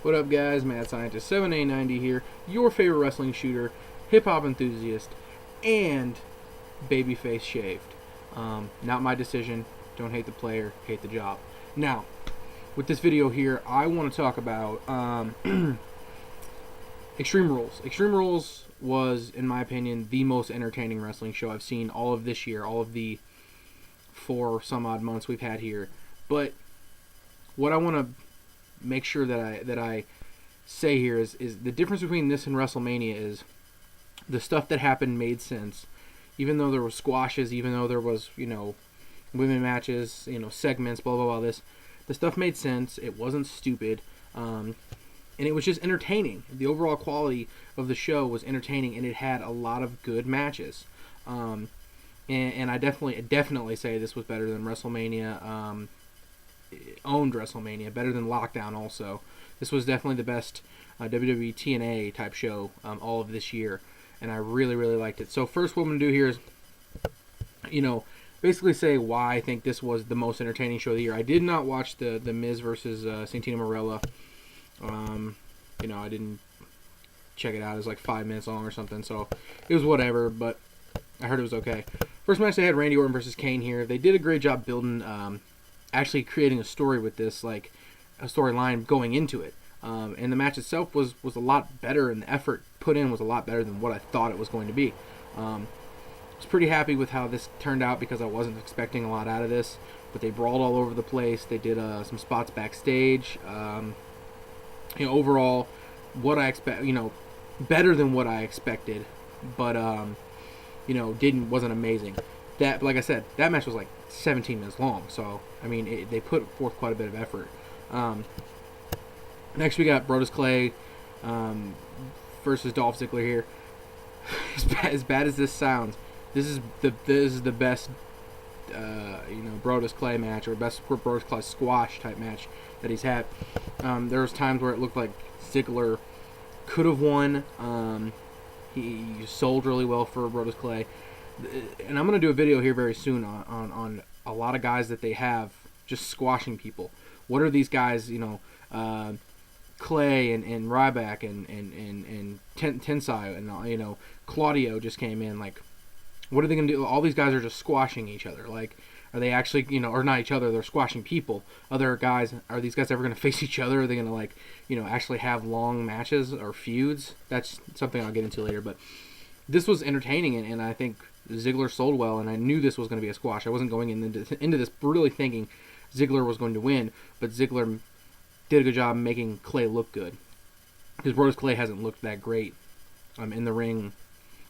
What up, guys? Mad Scientist 7A90 here, your favorite wrestling shooter, hip hop enthusiast, and babyface shaved. Not my decision. Don't hate the player, hate the job. Now, with this video here, I want to talk about Extreme Rules. Extreme Rules was, in my opinion, the most entertaining wrestling show I've seen all of this year, all of the 4 some odd months we've had here. But what I want to make sure that I say here is the difference between this and WrestleMania is the stuff that happened made sense. Even though there were squashes, even though there was, women matches, segments, blah, blah, blah, the stuff made sense. It wasn't stupid. And it was just entertaining. The overall quality of the show was entertaining, and it had a lot of good matches. And I definitely say this was better than WrestleMania. Owned WrestleMania, better than Lockdown also. This was definitely the best WWE TNA type show all of this year, and I really, really liked it. So first what I'm going to do here is, basically say why I think this was the most entertaining show of the year. I did not watch the Miz versus Santino Marella. I didn't check it out. It was like 5 minutes long or something, so it was whatever, but I heard it was okay. First match, they had Randy Orton versus Kane here. They did a great job building, actually creating a story with this, like a storyline going into it. And the match itself was a lot better, and the effort put in was a lot better than what I thought it was going to be. I was pretty happy with how this turned out because I wasn't expecting a lot out of this, but they brawled all over the place. They did some spots backstage. Overall, what I expect, better than what I expected, but wasn't amazing. That, like I said, that match was like 17 minutes long, so I mean they put forth quite a bit of effort. Next we got Brodus Clay versus Dolph Ziggler here. As bad as this sounds, this is the best Brodus Clay match, or best Brodus Clay squash type match that he's had. There was times where it looked like Ziggler could have won. He sold really well for Brodus Clay. And I'm going to do a video here very soon on a lot of guys that they have just squashing people. What are these guys, Clay and Ryback and Tensai and, Claudio just came in. Like, what are they going to do? All these guys are just squashing each other. Like, are they actually, or not each other, they're squashing people. Other guys, are these guys ever going to face each other? Are they going to, actually have long matches or feuds? That's something I'll get into later. But this was entertaining, and I think Ziggler sold well, and I knew this was going to be a squash. I wasn't going into this really thinking Ziggler was going to win, but Ziggler did a good job making Clay look good. Because Brodus Clay hasn't looked that great in the ring.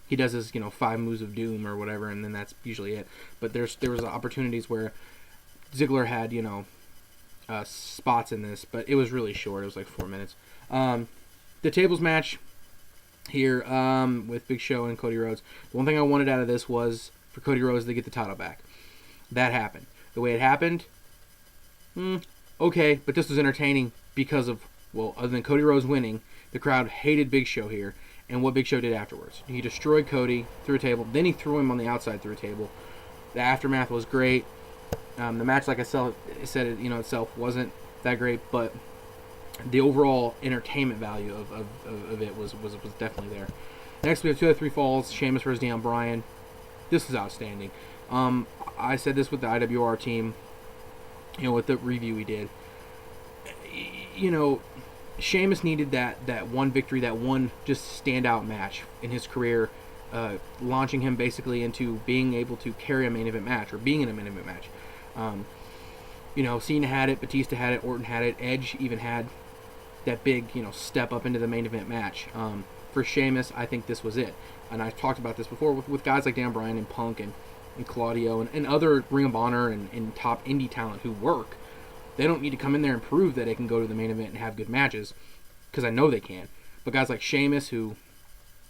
He does his, 5 moves of doom or whatever, and then that's usually it. But there was opportunities where Ziggler had, spots in this, but it was really short. It was like 4 minutes. The tables match here with Big Show and Cody Rhodes. The one thing I wanted out of this was for Cody Rhodes to get the title back. That happened. The way it happened, okay, but this was entertaining because of, other than Cody Rhodes winning, the crowd hated Big Show here, and what Big Show did afterwards. He destroyed Cody through a table, then he threw him on the outside through a table. The aftermath was great. The match, like I said, itself wasn't that great, but the overall entertainment value of it was definitely there. Next, we have 2 out of 3 falls. Sheamus versus Bryan. This is outstanding. I said this with the IWR team, with the review we did. Sheamus needed that one victory, that one just standout match in his career, launching him basically into being able to carry a main event match, or being in a main event match. Cena had it, Batista had it, Orton had it, Edge even had that big, step up into the main event match. For Sheamus, I think this was it. And I've talked about this before with guys like Dan Bryan and Punk and Claudio and other Ring of Honor and top indie talent who work. They don't need to come in there and prove that they can go to the main event and have good matches, because I know they can. But guys like Sheamus, who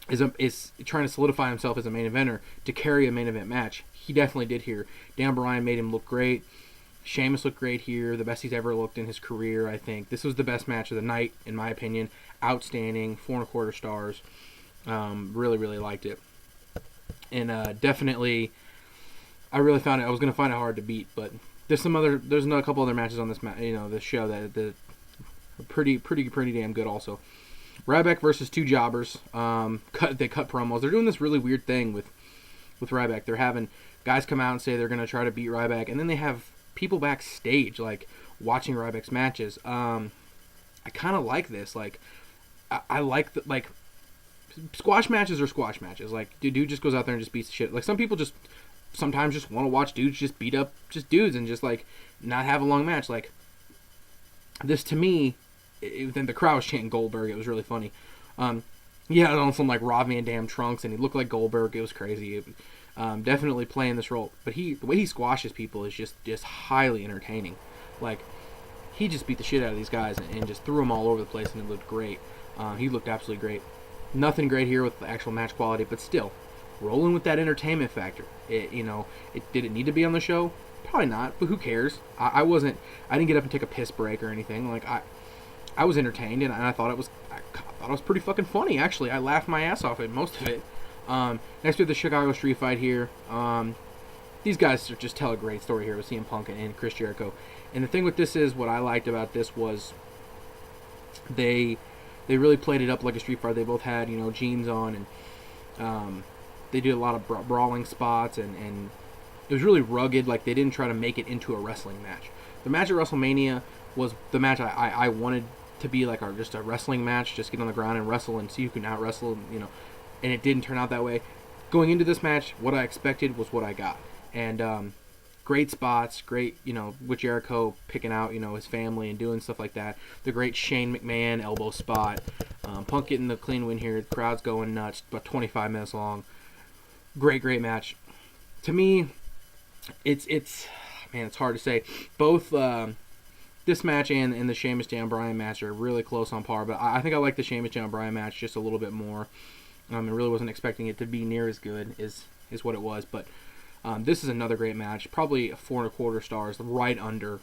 is trying to solidify himself as a main eventer to carry a main event match, he definitely did here. Dan Bryan made him look great. Sheamus looked great here, the best he's ever looked in his career, I think. This was the best match of the night, in my opinion. Outstanding, 4.25 stars. Really, really liked it. And definitely, I was going to find it hard to beat, but there's a couple other matches on this this show that pretty damn good also. Ryback versus two jobbers. They cut promos. They're doing this really weird thing with Ryback. They're having guys come out and say they're gonna try to beat Ryback, and then they have people backstage like watching Ryback's matches. I kind of like this. Like, I like the like squash matches are squash matches. Like, dude just goes out there and just beats the shit. Like, some people just sometimes just want to watch dudes just beat up just dudes and just like not have a long match. Like, this to me, then the crowd was chanting Goldberg. It was really funny. He had on some like Rob Van Dam trunks and he looked like Goldberg. It was crazy. Definitely playing this role, but the way he squashes people is just highly entertaining. Like, he just beat the shit out of these guys and just threw them all over the place, and it looked great. He looked absolutely great. Nothing great here with the actual match quality, but still, rolling with that entertainment factor. Did it need to be on the show? Probably not, but who cares? I didn't get up and take a piss break or anything. Like, I was entertained, and I thought it was pretty fucking funny. Actually, I laughed my ass off at most of it. Next we have the Chicago Street Fight here. These guys just tell a great story here with CM Punk and Chris Jericho. And the thing with this is, what I liked about this was they really played it up like a street fight. They both had, jeans on, and they did a lot of brawling spots, and it was really rugged. Like, they didn't try to make it into a wrestling match. The match at WrestleMania was the match I wanted to be like just a wrestling match, just get on the ground and wrestle and see who can out wrestle, and it didn't turn out that way. Going into this match, what I expected was what I got. And great spots, great, with Jericho picking out, his family and doing stuff like that. The great Shane McMahon elbow spot. Punk getting the clean win here. The crowd's going nuts. About 25 minutes long. Great match. To me, it's hard to say. Both this match and the Sheamus Down Bryan match are really close on par, but I think I like the Sheamus Down Bryan match just a little bit more. I really wasn't expecting it to be near as good as what it was, but this is another great match. Probably 4.25 stars, right under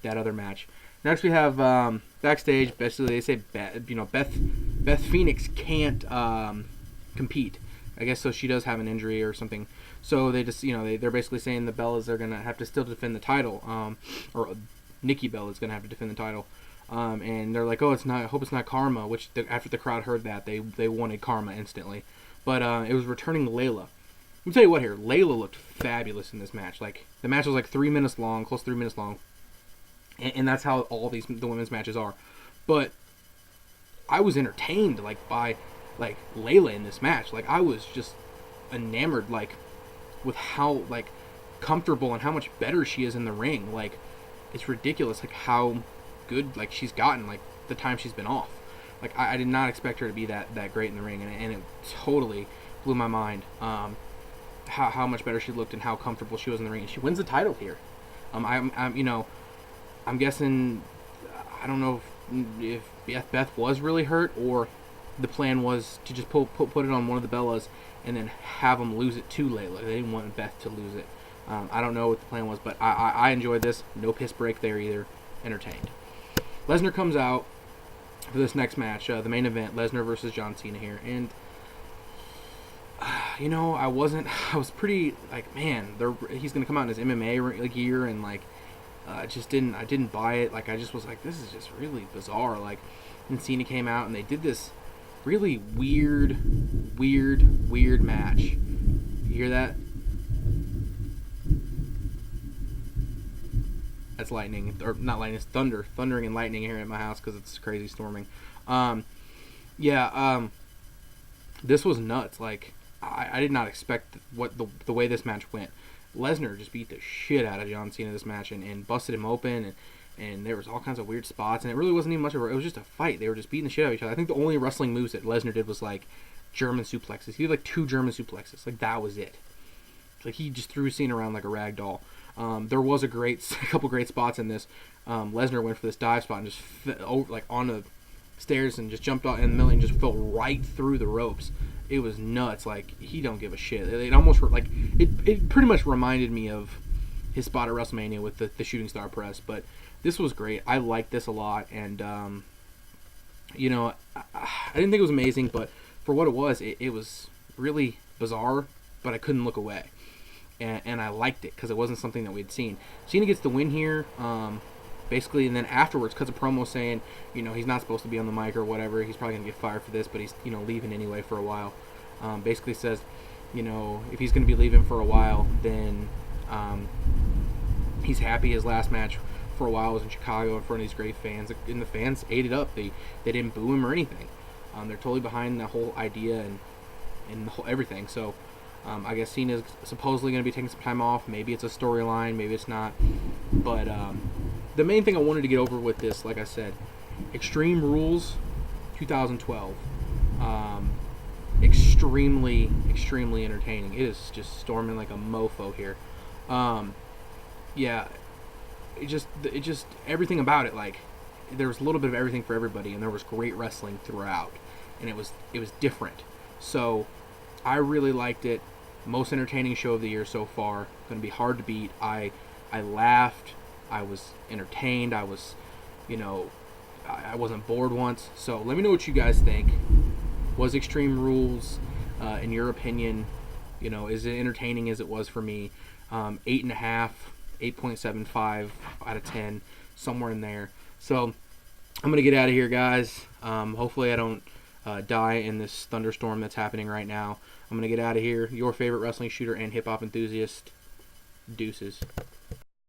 that other match. Next we have backstage. Basically, they say Beth Phoenix can't compete. I guess so. She does have an injury or something. So they just they're basically saying the Bellas are gonna have to still defend the title, or Nikki Bella's gonna have to defend the title. And they're like, oh, it's not. I hope it's not Karma. Which after the crowd heard that, they wanted Karma instantly. But it was returning Layla. Let me tell you what here. Layla looked fabulous in this match. Like, the match was like 3 minutes long, close to 3 minutes long. And that's how all the women's matches are. But I was entertained by Layla in this match. Like, I was just enamored with how comfortable and how much better she is in the ring. Like, it's ridiculous how good she's gotten the time she's been off. Like, I did not expect her to be that great in the ring, and it totally blew my mind. How much better she looked and how comfortable she was in the ring. And she wins the title here. I'm guessing, I don't know if Beth was really hurt, or the plan was to just put it on one of the Bellas and then have them lose it to Layla. They didn't want Beth to lose it. I don't know what the plan was, but I enjoyed this. No piss break there either. Entertained. Lesnar comes out for this next match, the main event, Lesnar versus John Cena here, and I was pretty man, he's gonna come out in his MMA gear, and I didn't buy it. I just was this is just really bizarre. And Cena came out and they did this really weird match. You hear that? That's lightning, or not lightning, it's thundering and lightning here at my house because it's crazy storming. This was nuts. I did not expect what the way this match went. Lesnar just beat the shit out of John Cena this match and busted him open, and there was all kinds of weird spots, and it really wasn't even much of it was just a fight. They were just beating the shit out of each other. I think the only wrestling moves that Lesnar did was German suplexes. He did 2 German suplexes. That was it. He just threw Cena around like a rag doll. There was a couple great spots in this. Lesnar went for this dive spot and just on the stairs and just jumped out in the middle and just fell right through the ropes. It was nuts. He don't give a shit. It almost it pretty much reminded me of his spot at WrestleMania with the shooting star press. But this was great. I liked this a lot, and I didn't think it was amazing, but for what it was really bizarre. But I couldn't look away. And I liked it because it wasn't something that we had seen. Cena gets the win here. basically, and then afterwards cuts a promo saying, he's not supposed to be on the mic or whatever. He's probably gonna get fired for this, but he's leaving anyway for a while. Basically says, if he's gonna be leaving for a while, then he's happy his last match for a while was in Chicago in front of these great fans, and the fans ate it up. They didn't boo him or anything. They're totally behind the whole idea and the whole everything. So I guess Cena's supposedly going to be taking some time off. Maybe it's a storyline, maybe it's not. But the main thing I wanted to get over with this, like I said, Extreme Rules 2012. Extremely entertaining. It is just storming like a mofo here. Yeah, it just everything about it, like, there was a little bit of everything for everybody, and there was great wrestling throughout, and it was different. So I really liked it. Most entertaining show of the year so far. Going to be hard to beat. I laughed. I was entertained. I was, I wasn't bored once. So let me know what you guys think. Was Extreme Rules, in your opinion, is it entertaining as it was for me? 8.5, 8.75 out of 10, somewhere in there. So I'm going to get out of here, guys. Hopefully I don't die in this thunderstorm that's happening right now. I'm going to get out of here. Your favorite wrestling shooter and hip-hop enthusiast, deuces.